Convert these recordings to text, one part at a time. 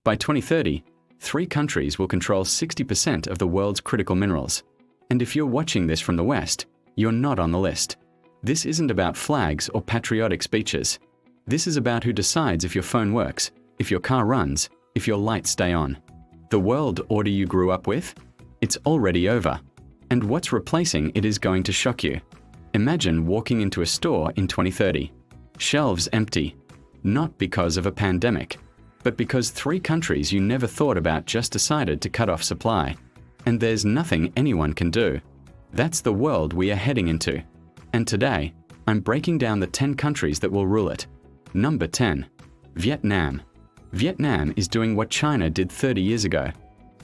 By 2030, 3 countries will control 60% of the world's critical minerals. And if you're watching this from the West, you're not on the list. This isn't about flags or patriotic speeches. This is about who decides if your phone works, if your car runs, if your lights stay on. The world order you grew up with? It's already over. And what's replacing it is going to shock you. Imagine walking into a store in 2030. Shelves empty. Not because of a pandemic, but because 3 countries you never thought about just decided to cut off supply. And there's nothing anyone can do. That's the world we are heading into. And today, I'm breaking down the 10 countries that will rule it. Number 10. Vietnam. Vietnam is doing what China did 30 years ago,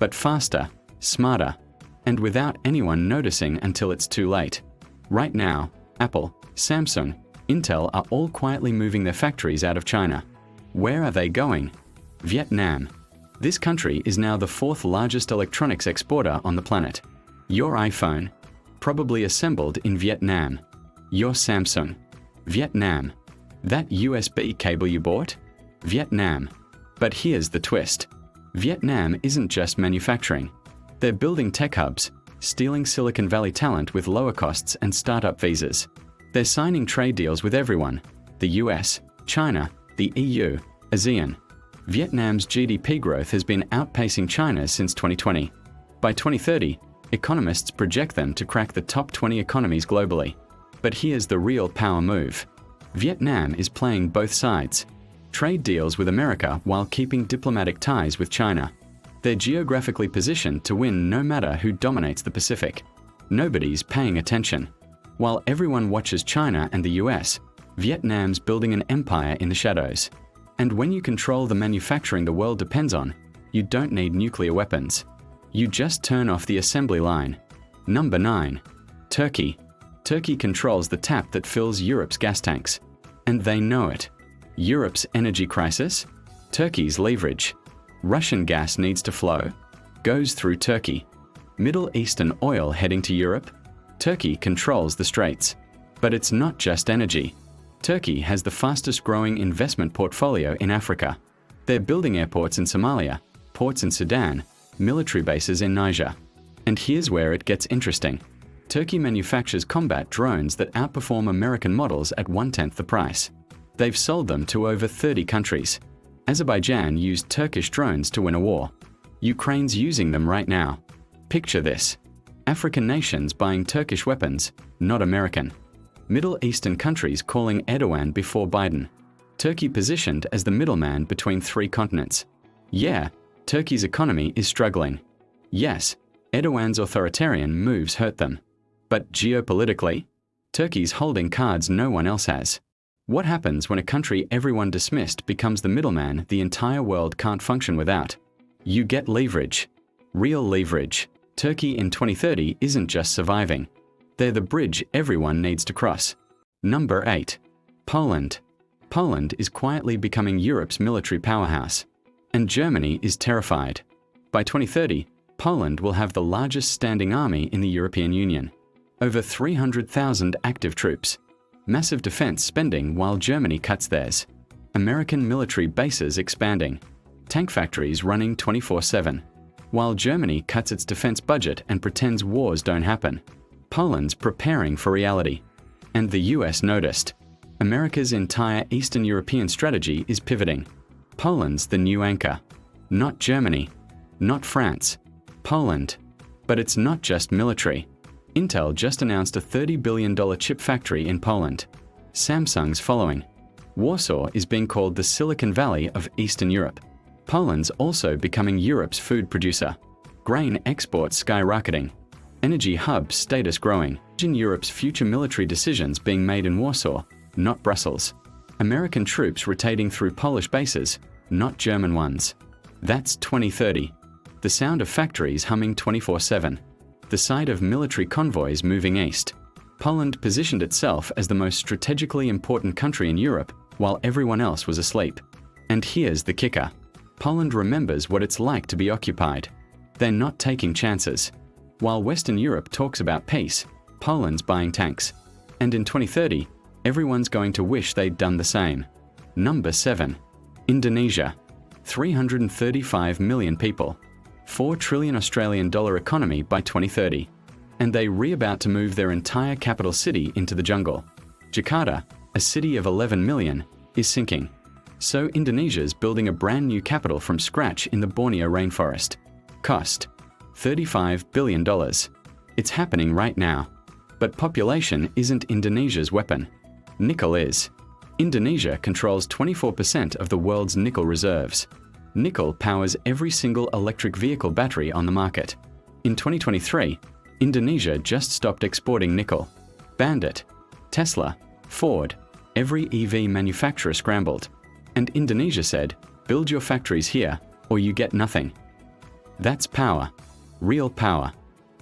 but faster, smarter, and without anyone noticing until it's too late. Right now, Apple, Samsung, Intel are all quietly moving their factories out of China. Where are they going? Vietnam. This country is now the 4th largest electronics exporter on the planet. Your iPhone, probably assembled in Vietnam. Your Samsung, Vietnam. That USB cable you bought? Vietnam. But here's the twist. Vietnam isn't just manufacturing. They're building tech hubs, stealing Silicon Valley talent with lower costs and startup visas. They're signing trade deals with everyone: the US, China, the EU, ASEAN. Vietnam's GDP growth has been outpacing China's since 2020. By 2030, economists project them to crack the top 20 economies globally. But here's the real power move. Vietnam is playing both sides. Trade deals with America while keeping diplomatic ties with China. They're geographically positioned to win no matter who dominates the Pacific. Nobody's paying attention. While everyone watches China and the US, Vietnam's building an empire in the shadows. And when you control the manufacturing the world depends on, you don't need nuclear weapons. You just turn off the assembly line. Number 9. Turkey. Turkey controls the tap that fills Europe's gas tanks. And they know it. Europe's energy crisis? Turkey's leverage. Russian gas needs to flow? Goes through Turkey. Middle Eastern oil heading to Europe? Turkey controls the straits. But it's not just energy. Turkey has the fastest growing investment portfolio in Africa. They're building airports in Somalia, ports in Sudan, military bases in Niger. And here's where it gets interesting. Turkey manufactures combat drones that outperform American models at 1/10 the price. They've sold them to over 30 countries. Azerbaijan used Turkish drones to win a war. Ukraine's using them right now. Picture this. African nations buying Turkish weapons, not American. Middle Eastern countries calling Erdogan before Biden. Turkey positioned as the middleman between 3 continents. Yeah, Turkey's economy is struggling. Yes, Erdogan's authoritarian moves hurt them. But geopolitically, Turkey's holding cards no one else has. What happens when a country everyone dismissed becomes the middleman the entire world can't function without? You get leverage. Real leverage. Turkey in 2030 isn't just surviving. They're the bridge everyone needs to cross. Number 8. Poland. Poland is quietly becoming Europe's military powerhouse. And Germany is terrified. By 2030, Poland will have the largest standing army in the European Union. Over 300,000 active troops. Massive defense spending while Germany cuts theirs. American military bases expanding. Tank factories running 24/7. While Germany cuts its defense budget and pretends wars don't happen, Poland's preparing for reality. And the US noticed. America's entire Eastern European strategy is pivoting. Poland's the new anchor. Not Germany. Not France. Poland. But it's not just military. Intel just announced a $30 billion chip factory in Poland. Samsung's following. Warsaw is being called the Silicon Valley of Eastern Europe. Poland's also becoming Europe's food producer. Grain exports skyrocketing. Energy hub status growing. In Europe's future military decisions being made in Warsaw, not Brussels. American troops rotating through Polish bases, not German ones. That's 2030. The sound of factories humming 24/7. The sight of military convoys moving east. Poland positioned itself as the most strategically important country in Europe while everyone else was asleep. And here's the kicker. Poland remembers what it's like to be occupied. They're not taking chances. While Western Europe talks about peace, Poland's buying tanks. And in 2030, everyone's going to wish they'd done the same. Number 7. Indonesia. 335 million people, 4 trillion Australian dollar economy by 2030. And they about to move their entire capital city into the jungle. Jakarta, a city of 11 million, is sinking. So Indonesia's building a brand new capital from scratch in the Borneo rainforest. Cost: $35 billion. It's happening right now. But population isn't Indonesia's weapon. Nickel is. Indonesia controls 24% of the world's nickel reserves. Nickel powers every single electric vehicle battery on the market. In 2023, Indonesia just stopped exporting nickel. Banned it. Tesla, Ford, every EV manufacturer scrambled. And Indonesia said, build your factories here, or you get nothing. That's power. Real power.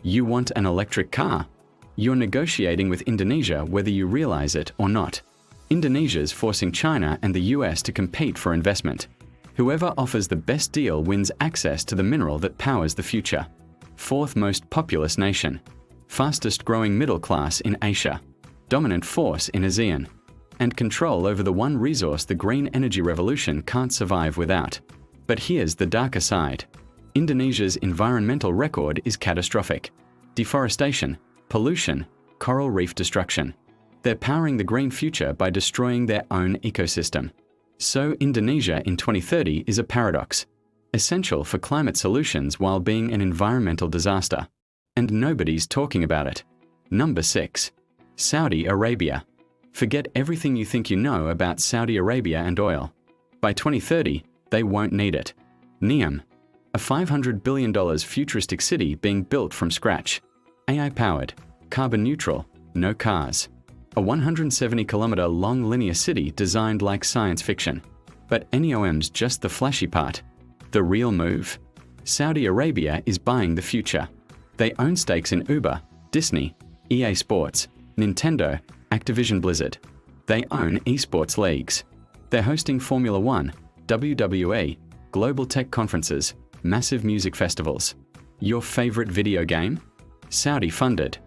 You want an electric car? You're negotiating with Indonesia whether you realize it or not. Indonesia's forcing China and the US to compete for investment. Whoever offers the best deal wins access to the mineral that powers the future. Fourth most populous nation. Fastest growing middle class in Asia. Dominant force in ASEAN. And control over the one resource the green energy revolution can't survive without. But here's the darker side. Indonesia's environmental record is catastrophic. Deforestation, pollution, coral reef destruction. They're powering the green future by destroying their own ecosystem. So Indonesia in 2030 is a paradox. Essential for climate solutions while being an environmental disaster. And nobody's talking about it. Number 6. Saudi Arabia. Forget everything you think you know about Saudi Arabia and oil. By 2030, they won't need it. Neom. A $500 billion futuristic city being built from scratch. AI-powered, carbon-neutral, no cars. A 170-kilometer long linear city designed like science fiction. But NEOM's just the flashy part. The real move? Saudi Arabia is buying the future. They own stakes in Uber, Disney, EA Sports, Nintendo, Activision Blizzard. They own esports leagues. They're hosting Formula 1, WWE, global tech conferences, massive music festivals. Your favorite video game? Saudi funded.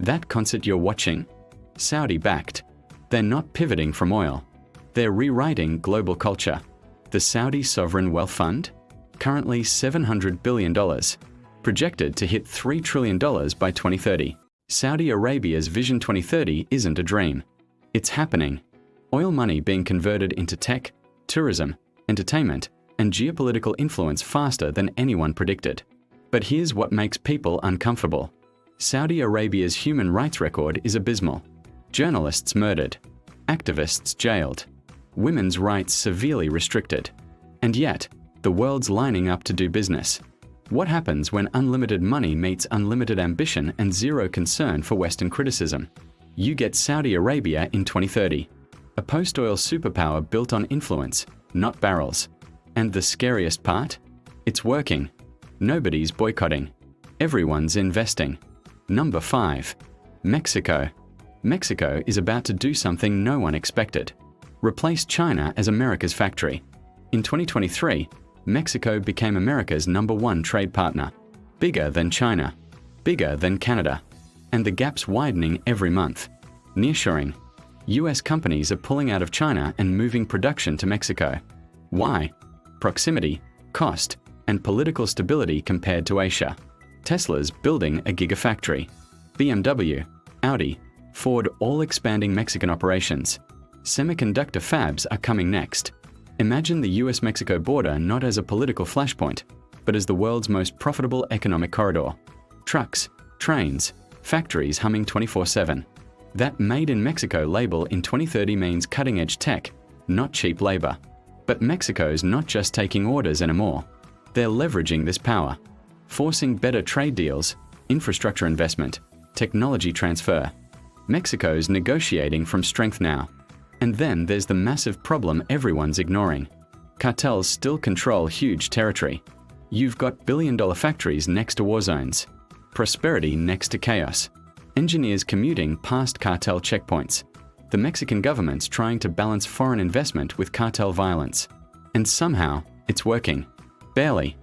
That concert you're watching? Saudi backed. They're not pivoting from oil. They're rewriting global culture. The Saudi Sovereign Wealth Fund? Currently $700 billion. Projected to hit $3 trillion by 2030. Saudi Arabia's Vision 2030 isn't a dream. It's happening. Oil money being converted into tech, tourism, entertainment, and geopolitical influence faster than anyone predicted. But here's what makes people uncomfortable. Saudi Arabia's human rights record is abysmal. Journalists murdered. Activists jailed. Women's rights severely restricted. And yet, the world's lining up to do business. What happens when unlimited money meets unlimited ambition and zero concern for Western criticism? You get Saudi Arabia in 2030. A post-oil superpower built on influence, not barrels. And the scariest part? It's working. Nobody's boycotting. Everyone's investing. Number 5. Mexico. Mexico is about to do something no one expected. Replace China as America's factory. In 2023, Mexico became America's #1 trade partner. Bigger than China. Bigger than Canada. And the gap's widening every month. Nearshoring. US companies are pulling out of China and moving production to Mexico. Why? Proximity, cost, and political stability compared to Asia. Tesla's building a gigafactory. BMW, Audi, Ford all expanding Mexican operations. Semiconductor fabs are coming next. Imagine the US-Mexico border not as a political flashpoint, but as the world's most profitable economic corridor. Trucks, trains, factories humming 24/7. That Made in Mexico label in 2030 means cutting-edge tech, not cheap labor. But Mexico's not just taking orders anymore. They're leveraging this power, forcing better trade deals, infrastructure investment, technology transfer. Mexico's negotiating from strength now. And then there's the massive problem everyone's ignoring. Cartels still control huge territory. You've got billion-dollar factories next to war zones. Prosperity next to chaos. Engineers commuting past cartel checkpoints. The Mexican government's trying to balance foreign investment with cartel violence. And somehow, it's working. Barely.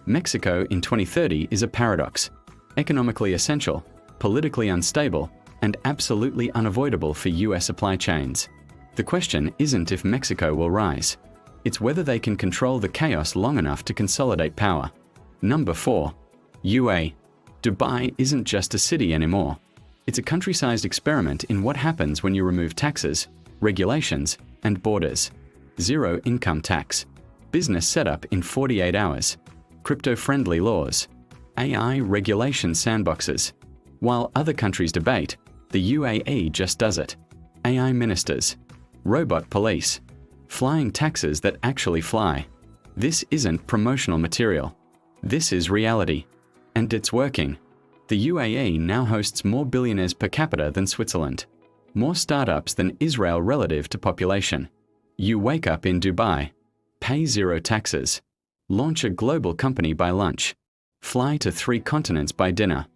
Mexico in 2030 is a paradox. Economically essential, politically unstable, and absolutely unavoidable for US supply chains. The question isn't if Mexico will rise. It's whether they can control the chaos long enough to consolidate power. Number 4. UAE. Dubai isn't just a city anymore. It's a country-sized experiment in what happens when you remove taxes, regulations, and borders. Zero income tax. Business setup in 48 hours. Crypto-friendly laws. AI regulation sandboxes. While other countries debate, the UAE just does it. AI ministers. Robot police. Flying taxes that actually fly. This isn't promotional material. This is reality. And it's working. The UAE now hosts more billionaires per capita than Switzerland. More startups than Israel relative to population. You wake up in Dubai. Pay zero taxes. Launch a global company by lunch. Fly to 3 continents by dinner.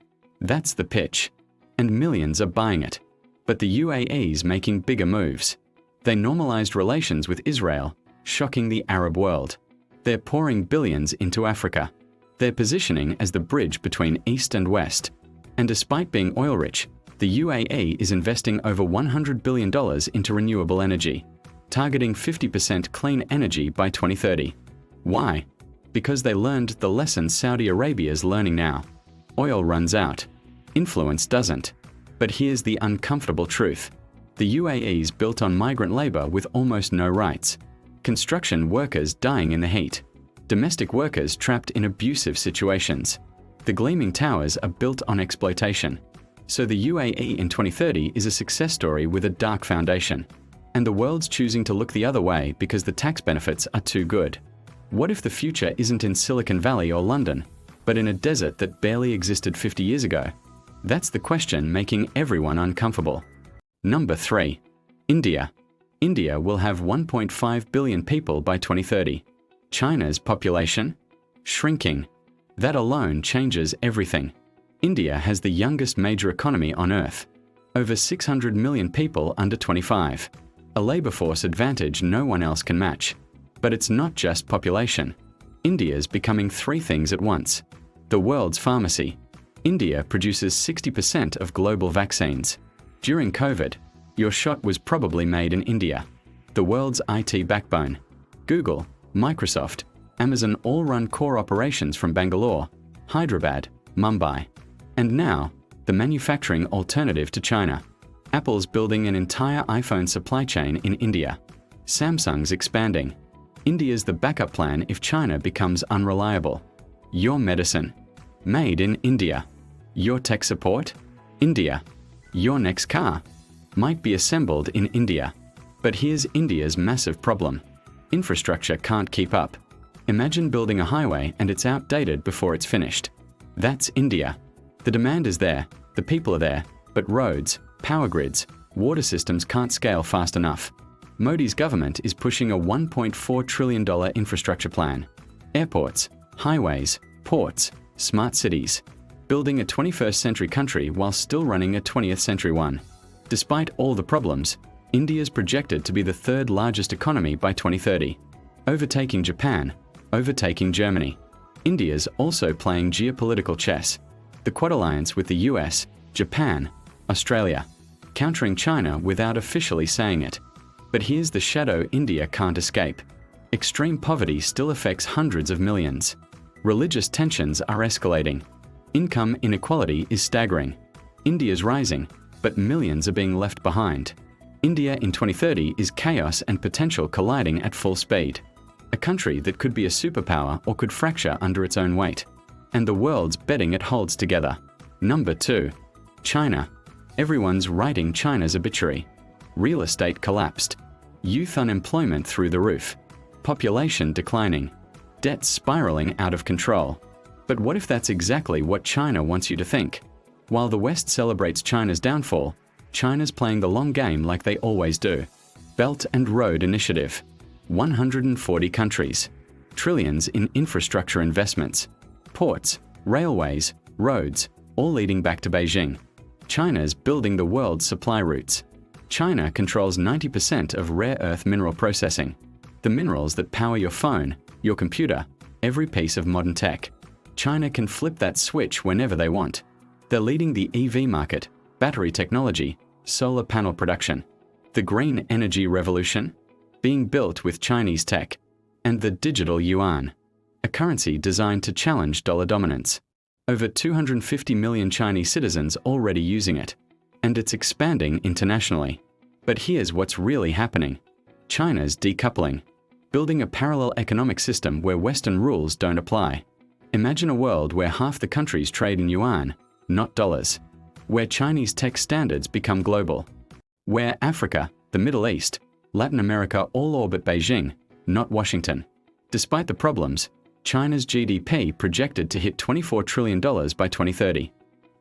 That's the pitch. And millions are buying it. But the UAE's making bigger moves. They normalized relations with Israel, shocking the Arab world. They're pouring billions into Africa. They're positioning as the bridge between East and West. And despite being oil-rich, the UAE is investing over $100 billion into renewable energy, targeting 50% clean energy by 2030. Why? Because they learned the lesson Saudi Arabia's learning now. Oil runs out. Influence doesn't. But here's the uncomfortable truth. The UAE's built on migrant labor with almost no rights. Construction workers dying in the heat. Domestic workers trapped in abusive situations. The gleaming towers are built on exploitation. So the UAE in 2030 is a success story with a dark foundation. And the world's choosing to look the other way because the tax benefits are too good. What if the future isn't in Silicon Valley or London, but in a desert that barely existed 50 years ago? That's the question making everyone uncomfortable. Number 3. India. India will have 1.5 billion people by 2030. China's population? Shrinking. That alone changes everything. India has the youngest major economy on Earth. Over 600 million people under 25. A labor force advantage no one else can match. But it's not just population. India's becoming 3 things at once. The world's pharmacy. India produces 60% of global vaccines. During COVID, your shot was probably made in India. The world's IT backbone. Google, Microsoft, Amazon all run core operations from Bangalore, Hyderabad, Mumbai. And now, the manufacturing alternative to China. Apple's building an entire iPhone supply chain in India. Samsung's expanding. India's the backup plan if China becomes unreliable. Your medicine. Made in India. Your tech support? India. Your next car might be assembled in India. But here's India's massive problem. Infrastructure can't keep up. Imagine building a highway and it's outdated before it's finished. That's India. The demand is there, the people are there, but roads, power grids, water systems can't scale fast enough. Modi's government is pushing a $1.4 trillion infrastructure plan. Airports, highways, ports, smart cities. Building a 21st century country while still running a 20th century one. Despite all the problems, India's projected to be the 3rd largest economy by 2030, overtaking Japan, overtaking Germany. India's also playing geopolitical chess. The Quad alliance with the US, Japan, Australia, countering China without officially saying it. But here's the shadow India can't escape. Extreme poverty still affects hundreds of millions. Religious tensions are escalating. Income inequality is staggering. India's rising, but millions are being left behind. India in 2030 is chaos and potential colliding at full speed. A country that could be a superpower or could fracture under its own weight. And the world's betting it holds together. Number 2. China. Everyone's writing China's obituary. Real estate collapsed. Youth unemployment through the roof. Population declining. Debt spiraling out of control. But what if that's exactly what China wants you to think? While the West celebrates China's downfall, China's playing the long game like they always do. Belt and Road Initiative. 140 countries. Trillions in infrastructure investments. Ports, railways, roads, all leading back to Beijing. China's building the world's supply routes. China controls 90% of rare earth mineral processing. The minerals that power your phone, your computer, every piece of modern tech. China can flip that switch whenever they want. They're leading the EV market, battery technology, solar panel production. The green energy revolution? Being built with Chinese tech. and the digital yuan, a currency designed to challenge dollar dominance. Over 250 million Chinese citizens already using it, and it's expanding internationally. But here's what's really happening. China's decoupling, building a parallel economic system where Western rules don't apply. Imagine a world where half the countries trade in yuan, not dollars, where Chinese tech standards become global, where Africa, the Middle East, Latin America all orbit Beijing, not Washington. Despite the problems, China's GDP projected to hit $24 trillion by 2030.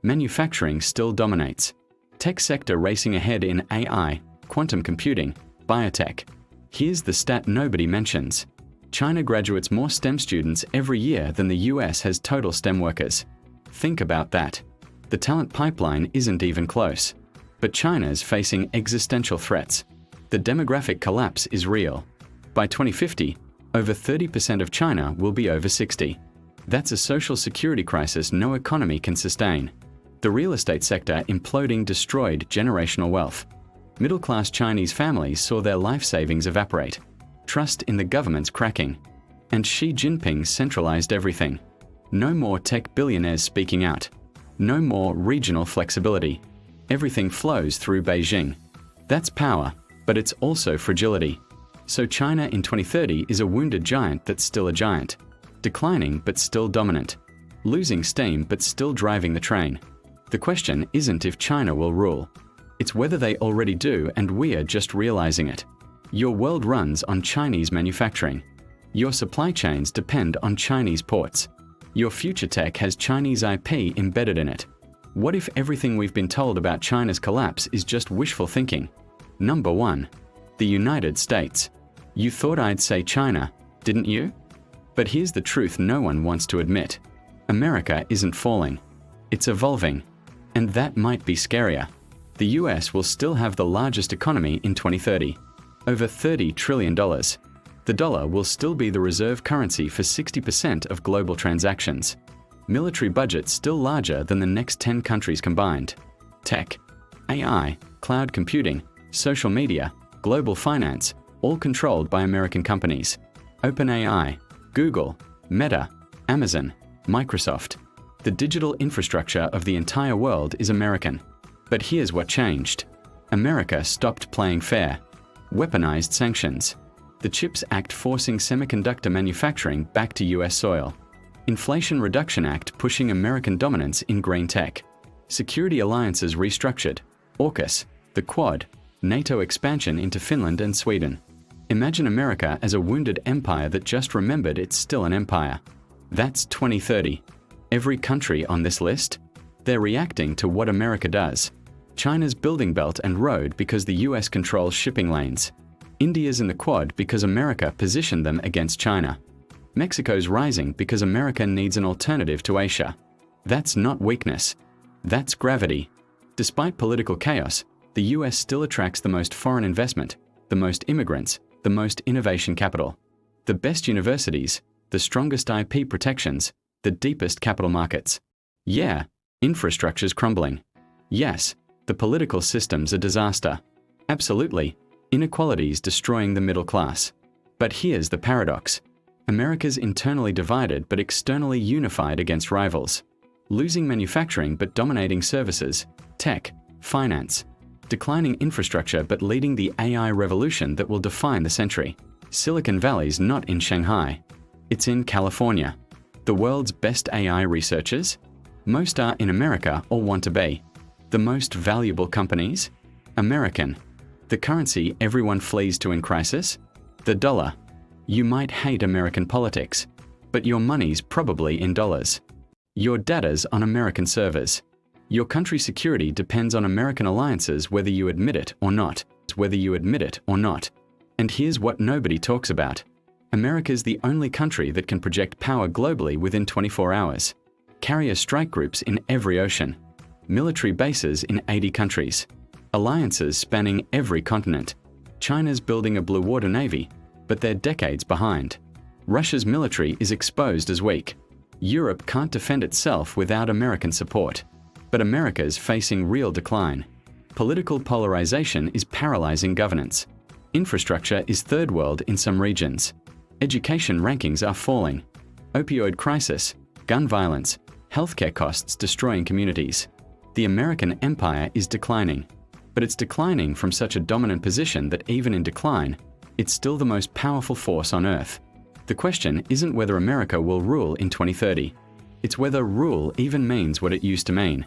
Manufacturing still dominates. Tech sector racing ahead in AI, quantum computing, biotech. Here's the stat nobody mentions. China graduates more STEM students every year than the US has total STEM workers. Think about that. The talent pipeline isn't even close. But China's facing existential threats. The demographic collapse is real. By 2050, over 30% of China will be over 60. That's a social security crisis no economy can sustain. The real estate sector imploding destroyed generational wealth. Middle-class Chinese families saw their life savings evaporate. Trust in the government's cracking. And Xi Jinping centralized everything. No more tech billionaires speaking out. No more regional flexibility. Everything flows through Beijing. That's power, but it's also fragility. So China in 2030 is a wounded giant that's still a giant. Declining but still dominant. Losing steam but still driving the train. The question isn't if China will rule. It's whether they already do and we're just realizing it. Your world runs on Chinese manufacturing. Your supply chains depend on Chinese ports. Your future tech has Chinese IP embedded in it. What if everything we've been told about China's collapse is just wishful thinking? Number 1. The United States. You thought I'd say China, didn't you? But here's the truth no one wants to admit. America isn't falling. It's evolving. And that might be scarier. The US will still have the largest economy in 2030. Over $30 trillion. The dollar will still be the reserve currency for 60% of global transactions. Military budget still larger than the next 10 countries combined. Tech, AI, cloud computing, social media, global finance, all controlled by American companies. OpenAI, Google, Meta, Amazon, Microsoft. The digital infrastructure of the entire world is American. But here's what changed. America stopped playing fair. Weaponized sanctions. The CHIPS Act forcing semiconductor manufacturing back to US soil. Inflation Reduction Act pushing American dominance in green tech. Security alliances restructured. AUKUS, the Quad, NATO expansion into Finland and Sweden. Imagine America as a wounded empire that just remembered it's still an empire. That's 2030. Every country on this list? They're reacting to what America does. China's building Belt and Road because the US controls shipping lanes. India's in the Quad because America positioned them against China. Mexico's rising because America needs an alternative to Asia. That's not weakness. That's gravity. Despite political chaos, the US still attracts the most foreign investment, the most immigrants, the most innovation capital, the best universities, the strongest IP protections, the deepest capital markets. Yeah, infrastructure's crumbling. Yes, the political system's a disaster. Absolutely, inequality's destroying the middle class. But here's the paradox. America's internally divided but externally unified against rivals. Losing manufacturing but dominating services, tech, finance. Declining infrastructure but leading the AI revolution that will define the century. Silicon Valley's not in Shanghai. It's in California. The world's best AI researchers? Most are in America or want to be. The most valuable companies? American. The currency everyone flees to in crisis? The dollar. You might hate American politics, but your money's probably in dollars. Your data's on American servers. Your country's security depends on American alliances whether you admit it or not. And here's what nobody talks about. America's the only country that can project power globally within 24 hours. Carrier strike groups in every ocean. Military bases in 80 countries. Alliances spanning every continent. China's building a blue water navy, but they're decades behind. Russia's military is exposed as weak. Europe can't defend itself without American support. But America's facing real decline. Political polarization is paralyzing governance. Infrastructure is third world in some regions. Education rankings are falling. Opioid crisis, gun violence, healthcare costs destroying communities. The American empire is declining. But it's declining from such a dominant position that even in decline, it's still the most powerful force on Earth. The question isn't whether America will rule in 2030. It's whether rule even means what it used to mean.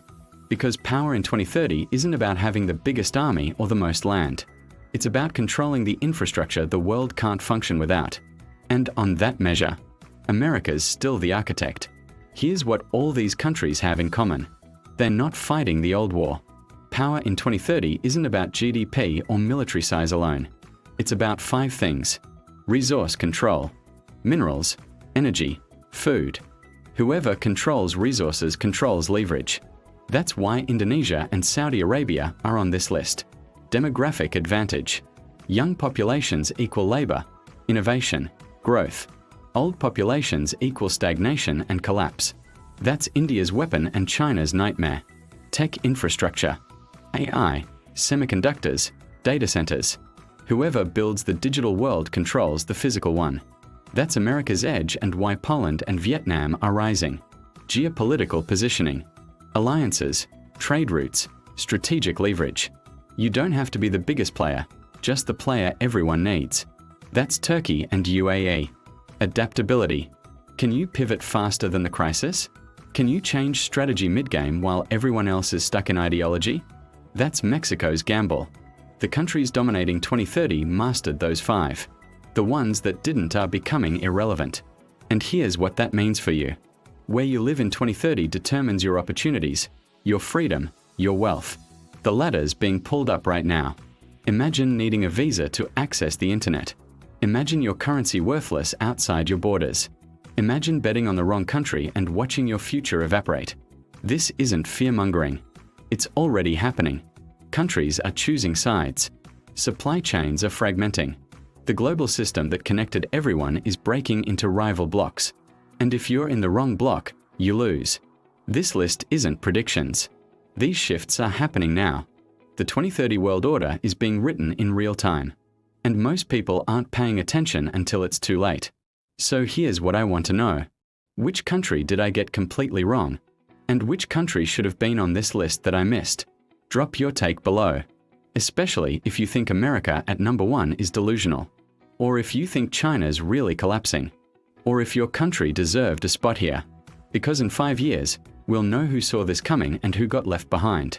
Because power in 2030 isn't about having the biggest army or the most land. It's about controlling the infrastructure the world can't function without. And on that measure, America's still the architect. Here's what all these countries have in common. They're not fighting the old war. Power in 2030 isn't about GDP or military size alone. It's about 5 things: resource control, minerals, energy, food. Whoever controls resources controls leverage. That's why Indonesia and Saudi Arabia are on this list. Demographic advantage. Young populations equal labor, innovation, growth. Old populations equal stagnation and collapse. That's India's weapon and China's nightmare. Tech infrastructure. AI, semiconductors, data centers. Whoever builds the digital world controls the physical one. That's America's edge and why Poland and Vietnam are rising. Geopolitical positioning. Alliances, trade routes, strategic leverage. You don't have to be the biggest player, just the player everyone needs. That's Turkey and UAE. Adaptability. Can you pivot faster than the crisis? Can you change strategy mid-game while everyone else is stuck in ideology? That's Mexico's gamble. The countries dominating 2030 mastered those 5. The ones that didn't are becoming irrelevant. And here's what that means for you. Where you live in 2030 determines your opportunities, your freedom, your wealth. The ladder's being pulled up right now. Imagine needing a visa to access the internet. Imagine your currency worthless outside your borders. Imagine betting on the wrong country and watching your future evaporate. This isn't fear-mongering. It's already happening. Countries are choosing sides. Supply chains are fragmenting. The global system that connected everyone is breaking into rival blocks. And if you're in the wrong block, you lose. This list isn't predictions. These shifts are happening now. The 2030 world order is being written in real time. And most people aren't paying attention until it's too late. So here's what I want to know. Which country did I get completely wrong? And which country should have been on this list that I missed? Drop your take below. Especially if you think America at number 1 is delusional. Or if you think China's really collapsing. Or if your country deserved a spot here. Because in 5 years, we'll know who saw this coming and who got left behind.